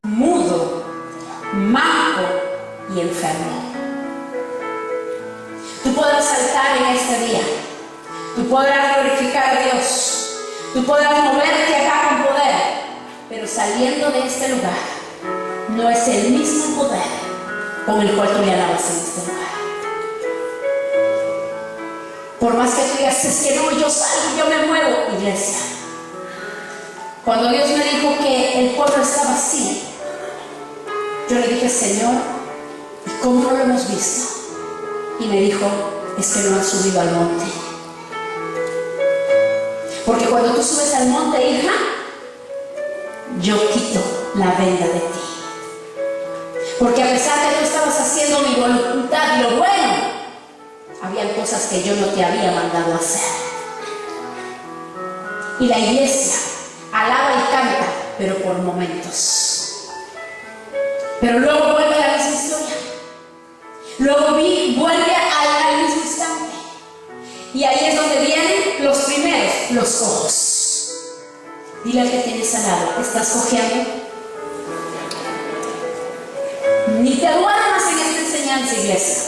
mudo, manco y enfermo. Tú podrás saltar en este día, tú podrás glorificar a Dios, tú podrás moverte acá con poder, pero saliendo de este lugar no es el mismo poder con el cual tú le alabas en este lugar. Por más que tú digas, es que no, yo salgo, yo me muevo, iglesia. Cuando Dios me dijo que el pueblo estaba así, yo le dije, Señor, ¿y cómo no lo hemos visto? Y me dijo, es que no han subido al monte. Porque cuando tú subes al monte, hija, yo quito la venda de ti. Porque a pesar de que tú estabas haciendo mi voluntad y lo bueno, habían cosas que yo no te había mandado a hacer. Y la iglesia alaba y canta, pero por momentos. Pero luego vuelve a la misma historia. Luego vuelve al mismo instante. Y ahí es donde vienen los primeros, los cojos. Dile al que tienes al lado, ¿estás cojeando? Ni te duermas en esta enseñanza, iglesia.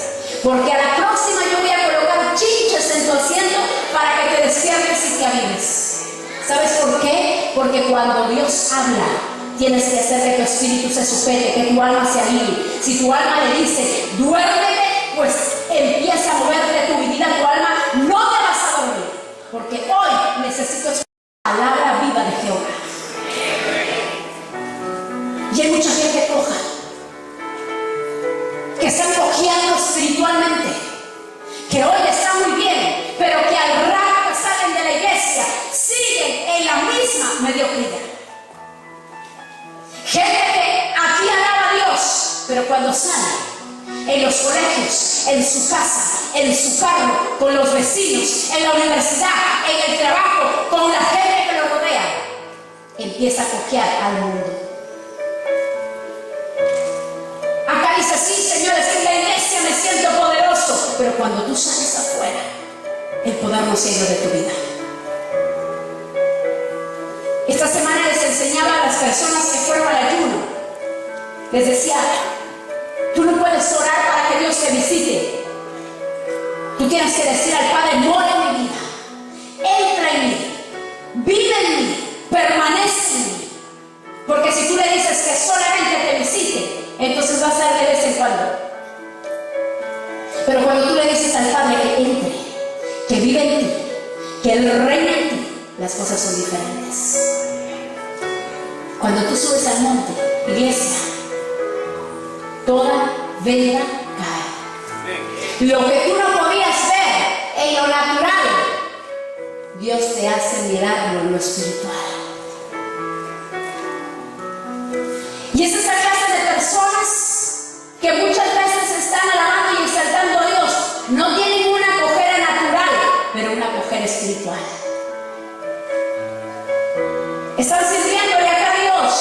Porque a la próxima yo voy a colocar chinches en tu asiento para que te despiertes y te avives. ¿Sabes por qué? Porque cuando Dios habla, tienes que hacer que tu espíritu se sujete, que tu alma se alivie. Si tu alma le dice, duérmete, pues empieza a moverte tu vida, tu alma, no te vas a dormir. Porque hoy necesito escuchar la palabra viva de Jehová. Y hay mucha gente coja, que están cojeando espiritualmente, que hoy están muy bien, pero que al rato que salen de la iglesia siguen en la misma mediocridad. Gente que aquí alaba a Dios, pero cuando sale en los colegios, en su casa, en su carro, con los vecinos, en la universidad, en el trabajo, con la gente que lo rodea, empieza a cojear al mundo. Acá dice, sí, señores, en la iglesia me siento poderoso, pero cuando tú sales afuera, el poder no se ha ido de tu vida. Esta semana les enseñaba a las personas que fueron al ayuno, les decía, tú no puedes orar para que Dios te visite. Tú tienes que decir al Padre, mora en mi vida, entra en mí, vive en mí, permanece en mí. Porque si tú le dices que solamente te visite, entonces va a ser de vez en cuando. Pero cuando tú le dices al Padre que entre, que vive en ti, que Él reina en ti, las cosas son diferentes. Cuando tú subes al monte, iglesia, toda venda cae. Lo que tú no podías ver en lo natural, Dios te hace mirarlo en lo espiritual. Y es esa clase de personas que muchas veces están alabando y exaltando a Dios. No tienen una cojera natural, pero una cojera espiritual. Están sirviéndole acá a Dios,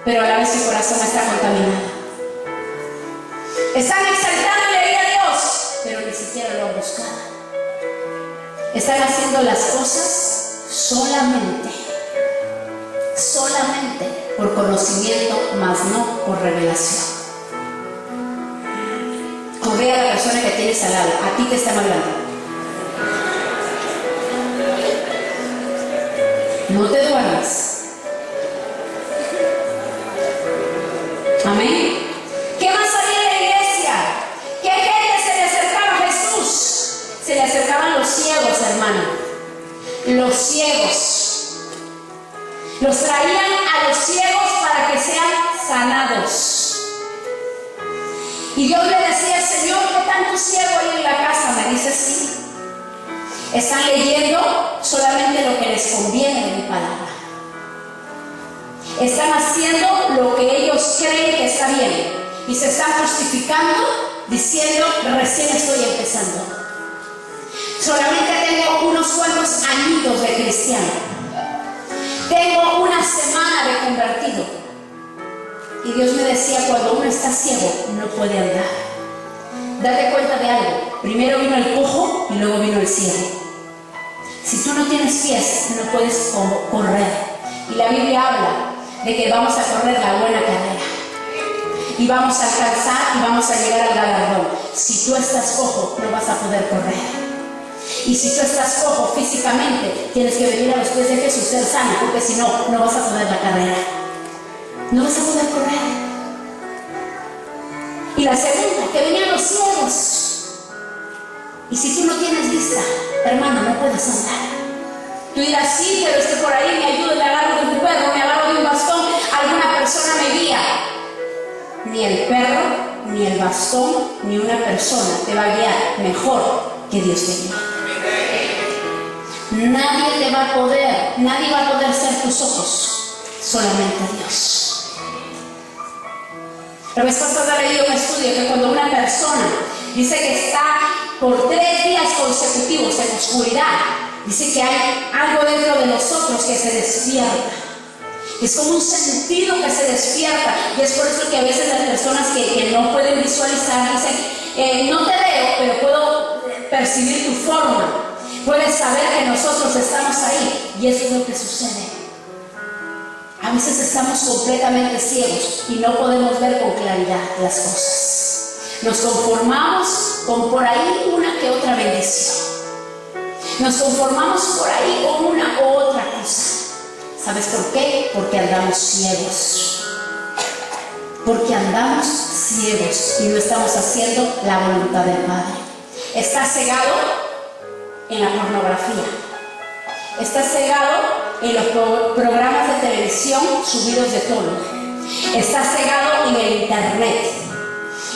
pero a la vez su corazón está contaminado. Están exaltándole a Dios, pero ni siquiera lo han buscado. Están haciendo las cosas solamente por conocimiento, más no por revelación. Corre a la persona que tienes al lado, a ti te están hablando. No te duermas. Amén. ¿Qué más había en la iglesia? ¿Qué gente se le acercaba a Jesús? Se le acercaban los ciegos, hermano. Los ciegos. Los traían a los ciegos para que sean sanados. Y Dios le decía, Señor, ¿qué tanto ciego hay en la casa? Me dice, sí. Están leyendo solamente lo que les conviene de mi palabra. Están haciendo lo que ellos creen que está bien. Y se están justificando diciendo, recién estoy empezando. Solamente tengo unos cuantos añitos de cristiano. Tengo una semana de convertido. Y Dios me decía, cuando uno está ciego, no puede andar. Date cuenta de algo. Primero vino el cojo y luego vino el ciego. Si tú no tienes pies, no puedes correr. Y la Biblia habla de que vamos a correr la buena carrera y vamos a alcanzar y vamos a llegar al galardón. Si tú estás cojo, no vas a poder correr. Y si tú estás cojo físicamente, tienes que venir a los pies de Jesús, ser sano, porque si no, no vas a poder la carrera. No vas a poder correr. Y la segunda, que venían los ciegos. Y si tú no tienes vista, hermano, no puedes andar. Tú dirás, sí, pero es que por ahí me ayuda, me agarro de un perro, me agarro de un bastón, alguna persona me guía. Ni el perro, ni el bastón, ni una persona te va a guiar mejor que Dios te guía. Nadie te va a poder, nadie va a poder ser tus ojos, solamente Dios. La vez pasada leí un estudio que cuando una persona dice que está por 3 días consecutivos en oscuridad, dice que hay algo dentro de nosotros que se despierta. Es como un sentido que se despierta. Y es por eso que a veces las personas que no pueden visualizar dicen, no te veo, pero puedo percibir tu forma. Puedes saber que nosotros estamos ahí. Y eso es lo que sucede. A veces estamos completamente ciegos y no podemos ver con claridad las cosas. Nos conformamos con por ahí una que otra bendición. Nos conformamos por ahí con una u otra cosa. ¿Sabes por qué? Porque andamos ciegos. Porque andamos ciegos y no estamos haciendo la voluntad del Padre. Estás cegado en la pornografía. Estás cegado en los programas de televisión subidos de tono. Estás cegado en el internet.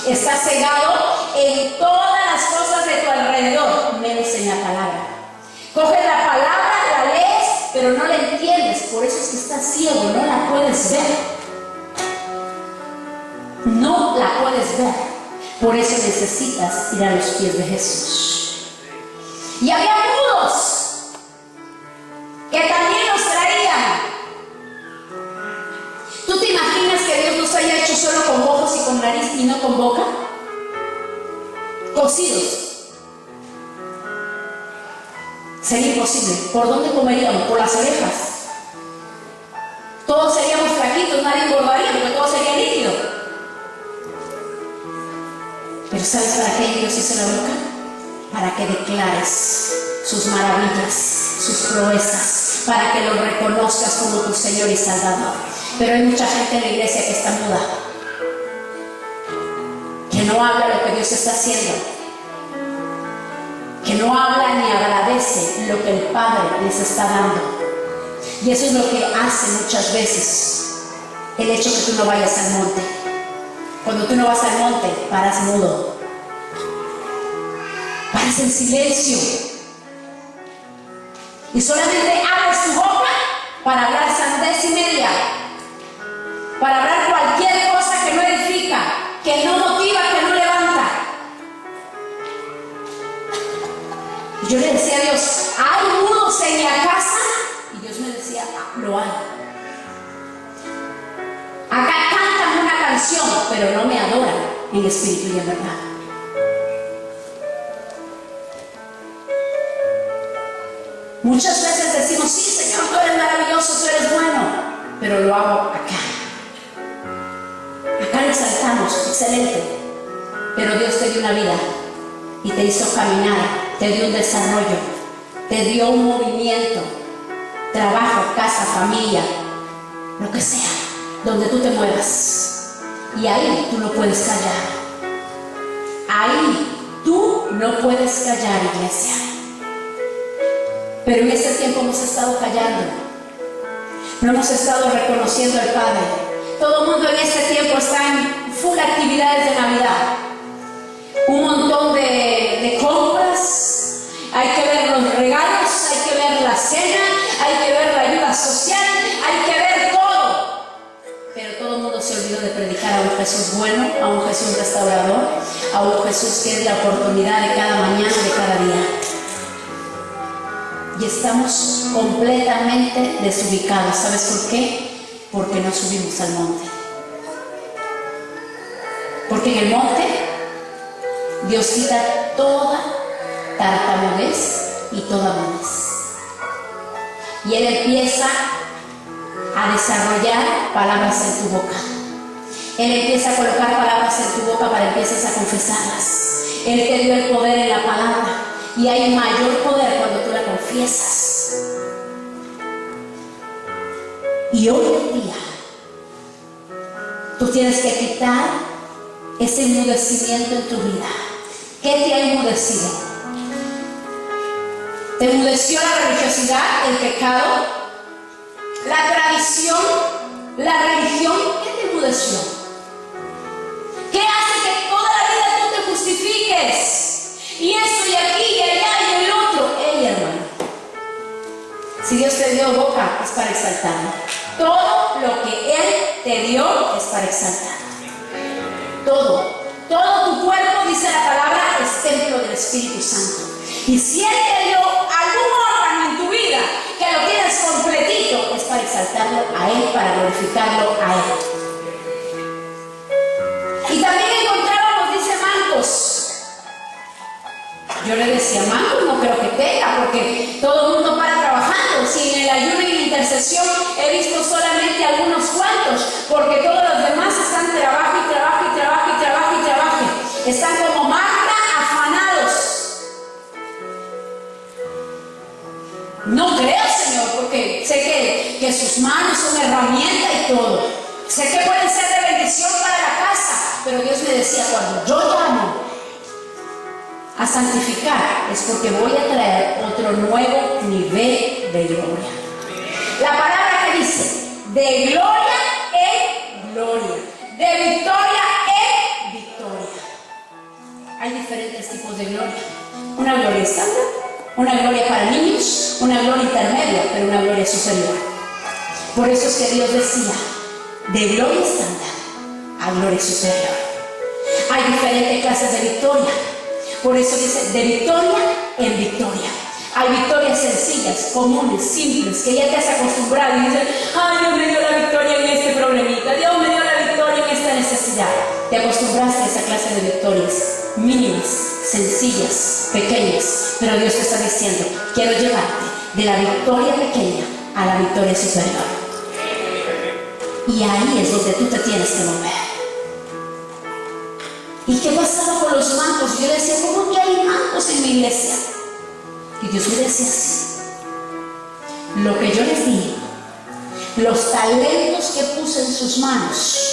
Estás cegado en todas las cosas de tu alrededor, menos en la palabra. Coges la palabra, la lees, pero no la entiendes. Por eso es que estás ciego, no la puedes ver. No la puedes ver. Por eso necesitas ir a los pies de Jesús. Y había mudos que también nos traían. ¿Tú te imaginas que Dios nos haya hecho solo con ojos y con nariz y no con boca? Cocidos. Sería imposible. ¿Por dónde comeríamos? Por las orejas. Todos seríamos flaquitos, nadie engordaría porque todo sería líquido. Pero ¿sabes para qué Dios hizo la boca? Para que declares sus maravillas, sus proezas, para que lo reconozcas como tu Señor y Salvador. Pero hay mucha gente en la iglesia que está muda, que no habla lo que Dios está haciendo, que no habla ni agradece lo que el Padre les está dando. Y eso es lo que hace muchas veces el hecho que tú no vayas al monte. Cuando tú no vas al monte, paras mudo, paras en silencio y solamente abres tu boca para hablar sandez y media, para hablar cualquier cosa que no edifica, que no motiva, que no levanta. Y yo le decía a Dios, ¿hay mudos en la casa? Y Dios me decía, lo hay. Acá cantan una canción, pero no me adoran en espíritu y en verdad. Muchas veces decimos, sí, Señor, tú eres maravilloso, tú eres bueno, pero lo hago acá. Acá le saltamos, excelente. Pero Dios te dio una vida y te hizo caminar, te dio un desarrollo, te dio un movimiento, trabajo, casa, familia, lo que sea, donde tú te muevas. Y ahí tú no puedes callar. Ahí tú no puedes callar, iglesia. Pero en este tiempo hemos estado callando. No hemos estado reconociendo al Padre. Todo el mundo en este tiempo está en full actividades de Navidad. Un montón de compras. Hay que ver los regalos, hay que ver la cena, hay que ver la ayuda social, hay que ver todo. Pero todo el mundo se olvidó de predicar a un Jesús bueno, a un Jesús restaurador, a un Jesús que es la oportunidad de cada mañana, de cada día. Y estamos completamente desubicados. ¿Sabes por qué? Porque no subimos al monte. Porque en el monte Dios quita toda tartamudez y toda mudez. Y Él empieza a desarrollar palabras en tu boca. Él empieza a colocar palabras en tu boca para que empieces a confesarlas. Él te dio el poder en la palabra y hay mayor poder cuando tú la confiesas. Y hoy en día tú tienes que quitar ese enmudecimiento en tu vida. ¿Qué te ha enmudecido? ¿Te enmudeció la religiosidad, el pecado, la tradición, la religión? ¿Qué te enmudeció? ¿Qué hace que toda la vida tú te justifiques? Y esto y aquí y allá y el otro. Ey, hermano, si Dios te dio boca es para exaltarlo. Todo lo que Él te dio es para exaltarlo. Todo tu cuerpo, dice la palabra, es templo del Espíritu Santo. Y si Él te dio algún órgano en tu vida que lo tienes completito, es para exaltarlo a Él, para glorificarlo a Él. Y también encontrábamos, dice, mancos. Yo le decía, mancos no creo que tenga, porque todo el mundo para trabajando. Si en el ayuno y en la intercesión he visto solamente algunos cuantos, porque todos los demás están trabajo y trabajo y trabajo y trabajo y trabajo. Están como Marta, afanados. No creo, Señor, porque sé que sus manos son herramienta y todo. Sé que pueden ser de bendición para la casa, pero Dios me decía, cuando yo llamo a santificar, es porque voy a traer otro nuevo nivel de gloria. La palabra que dice, de gloria en gloria, de victoria en victoria. Hay diferentes tipos de gloria. Una gloria estándar, una gloria para niños, una gloria intermedia, pero una gloria superior. Por eso es que Dios decía, de gloria estándar a gloria superior. Hay diferentes clases de victoria. Por eso dice, de victoria en victoria. Hay victorias sencillas, comunes, simples, que ya te has acostumbrado y dices, ay, Dios me dio la victoria en este problemita, Dios me dio la victoria en esta necesidad. Te acostumbraste a esa clase de victorias mínimas, sencillas, pequeñas, pero Dios te está diciendo, quiero llevarte de la victoria pequeña a la victoria superior. Y ahí es donde tú te tienes que mover. ¿Y qué pasaba con los mancos? Yo decía, ¿cómo que hay mancos en mi iglesia? Y Dios me decía así, lo que yo les di, los talentos que puse en sus manos,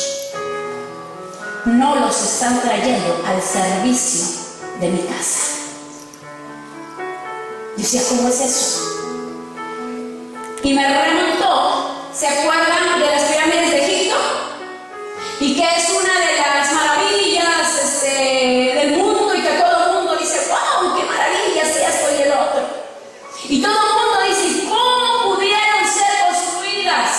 no los están trayendo al servicio de mi casa. Yo decía, ¿cómo es eso? Y me remontó, ¿se acuerdan de las pirámides de Egipto? Y que es una de las maravillas del mundo y que todo el mundo dice, wow, qué maravilla es esto y el otro. Y todo el mundo dice, ¿cómo pudieron ser construidas?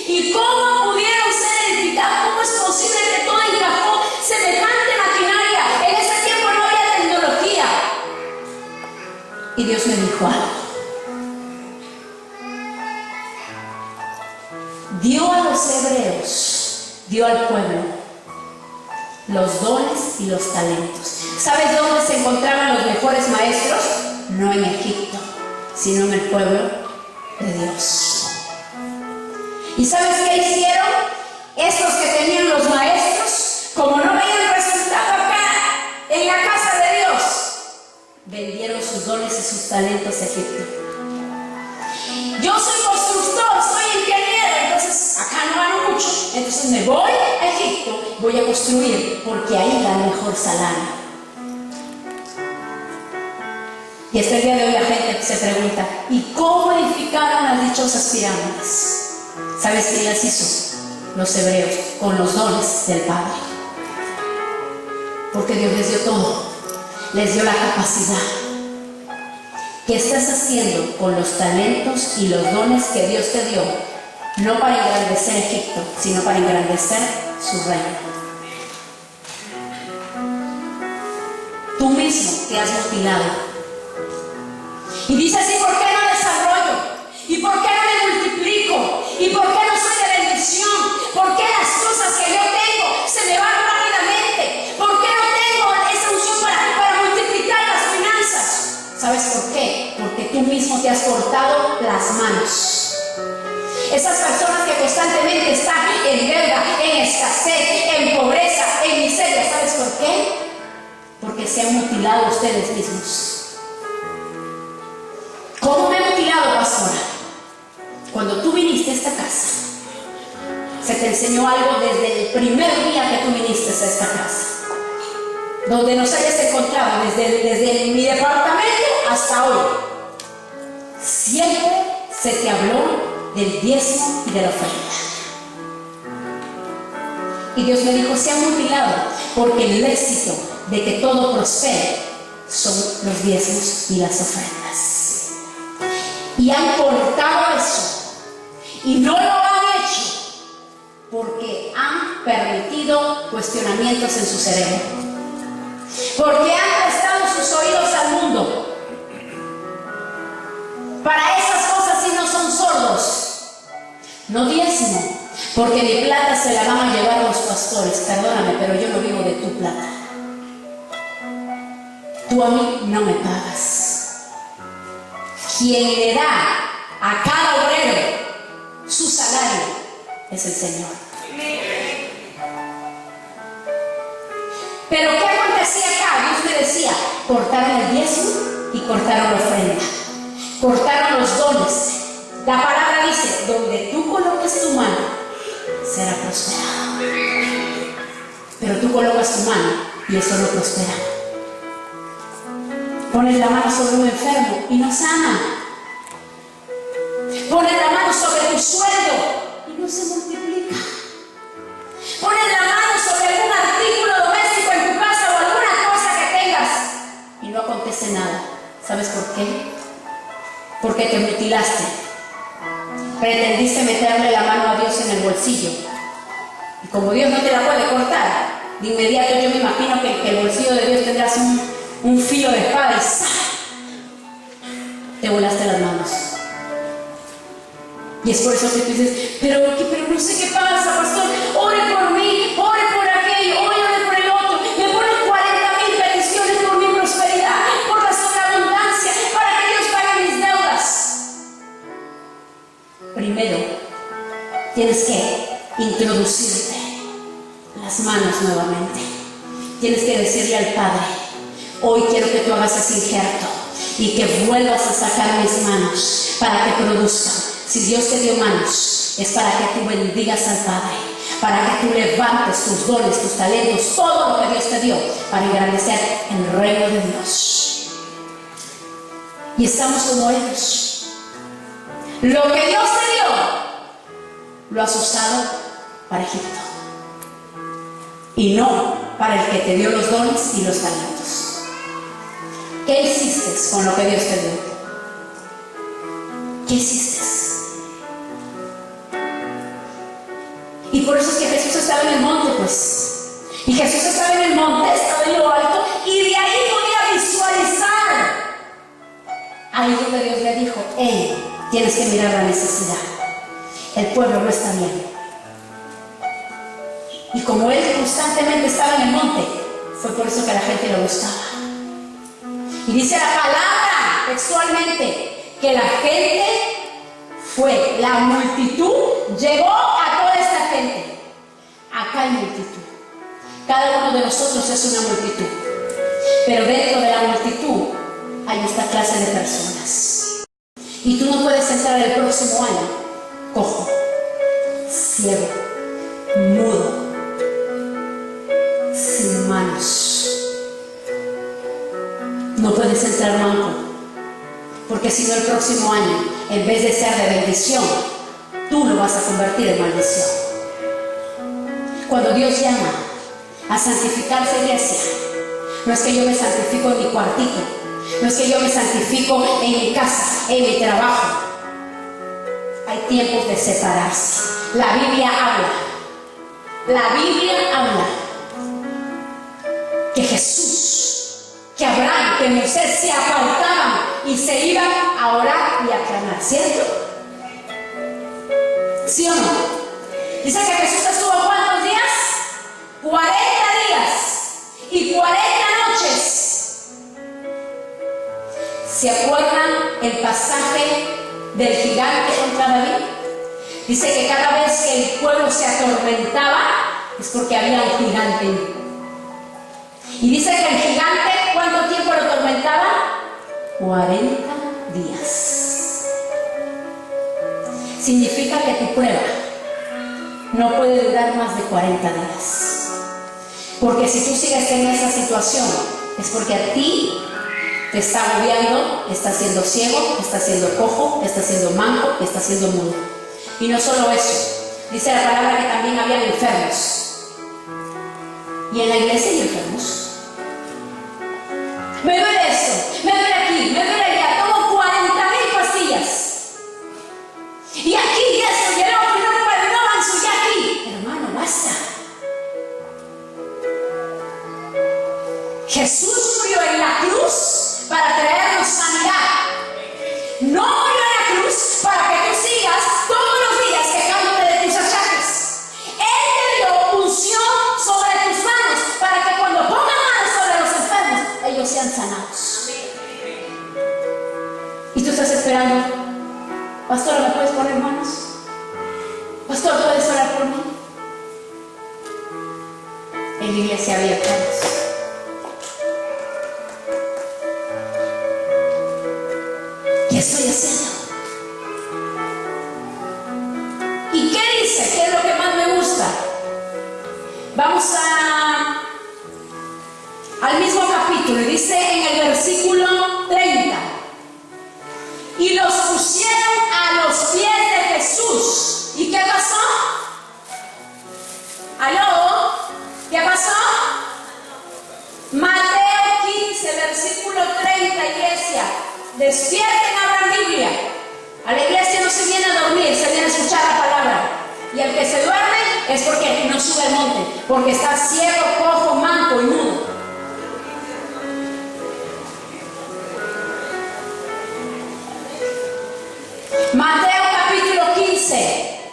¿Y cómo pudieron ser edificadas? ¿Cómo es posible que todo encajó semejante maquinaria? En ese tiempo no había tecnología. Y Dios me dijo algo. Dio a los hebreos, dio al pueblo los dones y los talentos. ¿Sabes dónde se encontraban los mejores maestros? No en Egipto, sino en el pueblo de Dios. ¿Y sabes qué hicieron? Estos que tenían los maestros, como no veían resultado acá en la casa de Dios, vendieron sus dones y sus talentos a Egipto. Yo soy constructor, soy ingeniero, entonces acá no gano mucho, entonces me voy a Egipto, voy a construir, porque ahí da el mejor salario. Y hasta el día de hoy la gente se pregunta, ¿y cómo edificaron las dichosas pirámides? ¿Sabes quién las hizo? Los hebreos, con los dones del Padre. Porque Dios les dio todo, les dio la capacidad. ¿Qué estás haciendo con los talentos y los dones que Dios te dio? No para engrandecer Egipto, sino para engrandecer su reino. Tú mismo te has mutilado. Y dices, ¿y por qué no desarrollo? ¿Y por qué no me multiplico? ¿Y por qué no soy de bendición? ¿Por qué las cosas que yo tengo se me van rápidamente? ¿Por qué no tengo esa unción para multiplicar las finanzas? ¿Sabes por qué? Porque tú mismo te has cortado las manos. Esas personas que constantemente están en deuda, en escasez, en pobreza, en miseria. ¿Sabes por qué? Porque se han mutilado ustedes mismos. ¿Cómo me he mutilado, pastora? Cuando tú viniste a esta casa, se te enseñó algo desde el primer día que tú viniste a esta casa. Donde nos hayas encontrado, desde mi departamento hasta hoy, siempre se te habló del diezmo y de la ofrenda. Y Dios me dijo, se han mutilado, porque el éxito de que todo prospere son los diezmos y las ofrendas. Y han cortado eso, y no lo han hecho, porque han permitido cuestionamientos en su cerebro, porque han prestado sus oídos al mundo. Para esas cosas sí no son sordos. No diezmo, porque mi plata se la van a llevar los pastores. Perdóname, pero yo no vivo de tu plata. Tú a mí no me pagas. Quien le da a cada obrero su salario es el Señor. Pero ¿qué acontecía acá? Dios me decía, cortaron el diezmo y cortaron la ofrenda. Cortaron los dones. La palabra dice, donde tú coloques tu mano, será prosperado. Pero tú colocas tu mano y eso no prospera. Pones la mano sobre un enfermo y no sana. Pones la mano sobre tu sueldo y no se multiplica. Pones la mano sobre algún artículo doméstico en tu casa o alguna cosa que tengas y no acontece nada. ¿Sabes por qué? Porque te mutilaste. Pretendiste meterle la mano a Dios en el bolsillo. Y como Dios no te la puede cortar, de inmediato yo me imagino que el bolsillo de Dios tendrás un filo de espada y ¡zah! Te volaste las manos. Y es por eso que tú dices, pero no sé qué pasa, pastor. Ore por mí, ore por aquello, ore por el otro. Me ponen 40,000 peticiones por mi prosperidad, por la sobreabundancia, para que Dios pague mis deudas. Primero, tienes que introducirte las manos nuevamente. Tienes que decirle al Padre, hoy quiero que tú hagas ese injerto y que vuelvas a sacar mis manos para que produzcan. Si Dios te dio manos, es para que tú bendigas al Padre, para que tú levantes tus dones, tus talentos, todo lo que Dios te dio, para engrandecer el reino de Dios. Y estamos como ellos. Lo que Dios te dio, lo has usado para Egipto. Y no para el que te dio los dones y los talentos. ¿Qué hiciste con lo que Dios te dio? ¿Qué hiciste? Y por eso es que Jesús estaba en el monte, pues. Y Jesús estaba en el monte, estaba en lo alto, y de ahí podía visualizar. Ahí donde Dios le dijo, hey, tienes que mirar la necesidad. El pueblo no está bien. Y como él constantemente estaba en el monte, fue por eso que la gente lo buscaba. Y dice la palabra textualmente que la gente fue, la multitud llegó a toda esta gente. Acá hay multitud. Cada uno de nosotros es una multitud. Pero dentro de la multitud hay esta clase de personas. Y tú no puedes entrar el próximo año cojo, ciego, mudo, sin manos. No puedes entrar manco, porque si no el próximo año, en vez de ser de bendición, tú lo vas a convertir en maldición. Cuando Dios llama a santificarse, iglesia, no es que yo me santifico en mi cuartito, no es que yo me santifico en mi casa, en mi trabajo. Hay tiempos de separarse. La Biblia habla que Jesús, que Abraham, que Moisés se apartaban y se iban a orar y a clamar, ¿cierto? ¿Sí o no? Dice que Jesús estuvo ¿cuántos días? 40 días y 40 noches. ¿Se acuerdan el pasaje del gigante contra David? Dice que cada vez que el pueblo se atormentaba es porque había un gigante. Y dice que el gigante, ¿cuánto tiempo lo atormentaba? 40 días. Significa que tu prueba no puede durar más de 40 días. Porque si tú sigues en esa situación, es porque a ti te está agobiando, estás siendo ciego, estás siendo cojo, estás siendo manco, estás siendo mudo. Y no solo eso, dice la palabra que también habían enfermos. Y en la iglesia hay enfermos. Me duele esto, me duele aquí, me duele allá, tomo 40,000 pastillas. Y aquí, y eso, y el otro, y no puedo, no avanzo, y aquí. Hermano, basta. Jesús murió en la cruz para traernos sanidad. No murió en la cruz para que tú sigas todos los días quejándote de tus achaques. Él te dio unción sobre tus manos para que cuando pongan manos sobre los enfermos, ellos sean sanados. Y tú estás esperando, pastor, ¿me puedes poner manos? Pastor, ¿puedes orar por mí? En la iglesia había enfermos. ¿Qué estoy haciendo? ¿Y qué dice? ¿Qué es lo que más me gusta? Vamos al mismo capítulo. Dice en el versículo 30: y los pusieron a los pies de Jesús. ¿Y qué pasó? ¿Aló? ¿Qué pasó? Mateo 15, versículo 30, iglesia. Despierten, abran Biblia. A la iglesia no se viene a dormir, se viene a escuchar la palabra. Y el que se duerme es porque no sube al monte, porque está ciego, cojo, manco y mudo. Mateo capítulo 15,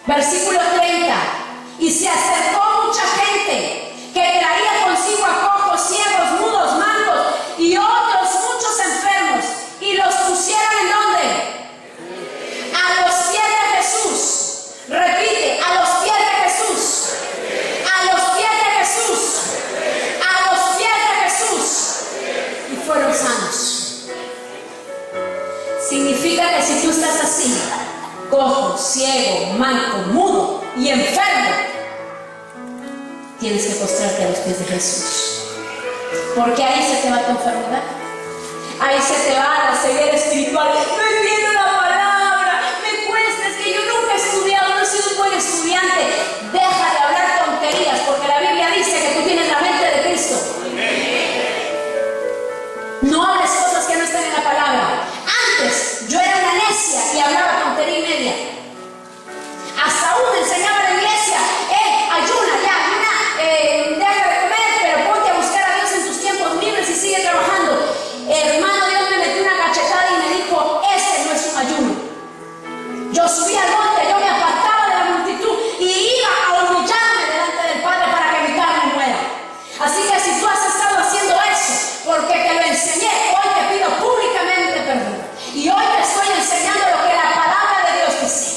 versículo 30. Y se acercó mucha gente que traía consigo a cojos, ciegos, mudos, mancos y otros muchos enfermos, y los pusieron ¿en dónde? A los pies de Jesús. Repite, a los pies de Jesús. A los pies de Jesús. A los pies de Jesús. Y fueron sanos. Significa que si tú estás así, cojo, ciego, manco, mudo y enfermo, tienes que postrarte a los pies de Jesús. Porque ahí se te va tu enfermedad. Ahí se te va la ceguera espiritual. No entiendo la palabra, me cuesta, es que yo nunca he estudiado, no he sido un buen estudiante. Deja de hablar tonterías, porque la Biblia dice que tú tienes la mente de Cristo. No hables cosas que no estén en la palabra. Antes yo era una necia y hablaba tontería y media. Hasta uno enseñaba en la iglesia: ayuna, deja de comer, pero ponte a buscar a Dios en tus tiempos libres y sigue trabajando. Hermano, Dios me metió una cachetada y me dijo: ese no es un ayuno. Yo subí al monte, yo me apartaba de la multitud y iba a humillarme delante del Padre para que mi carne muera. Así que si tú has estado haciendo eso porque te lo enseñé, hoy te pido públicamente perdón. Y hoy te estoy enseñando lo que la palabra de Dios dice.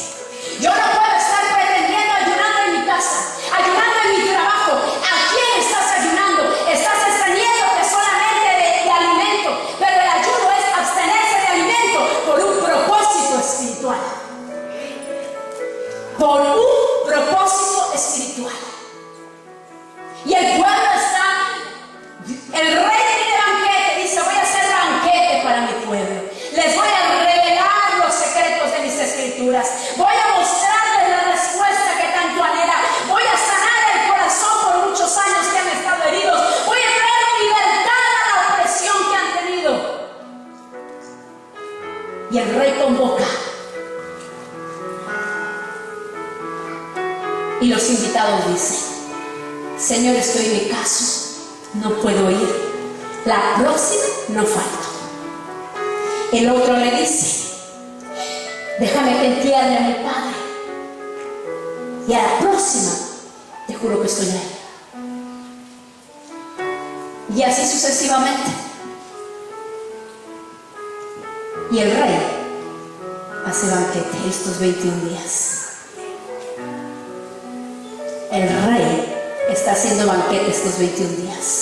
Yo no puedo estar pretendiendo ayunando en mi casa, ayunando en mi trabajo. ¿A quién estás ayunando? Estás absteniéndote solamente de alimento, pero el ayuno es abstenerse de alimento por un propósito espiritual. Por un propósito espiritual. Y el pueblo está, el rey tiene banquete, dice: voy a hacer banquete para mi pueblo. Les voy a revelar los secretos de mis escrituras. Voy a mostrarles la respuesta que tanto anhela. Voy a sanar el corazón por muchos años que han estado heridos. Voy a traer libertad a la opresión que han tenido. Y el rey convoca. Y los invitados dicen: Señor, estoy en mi caso, no puedo ir. La próxima no falto. El otro le dice: déjame que entierre a mi padre, y a la próxima te juro que estoy ahí. Y así sucesivamente. Y el rey hace banquete estos 21 días. El Rey está haciendo banquete estos 21 días.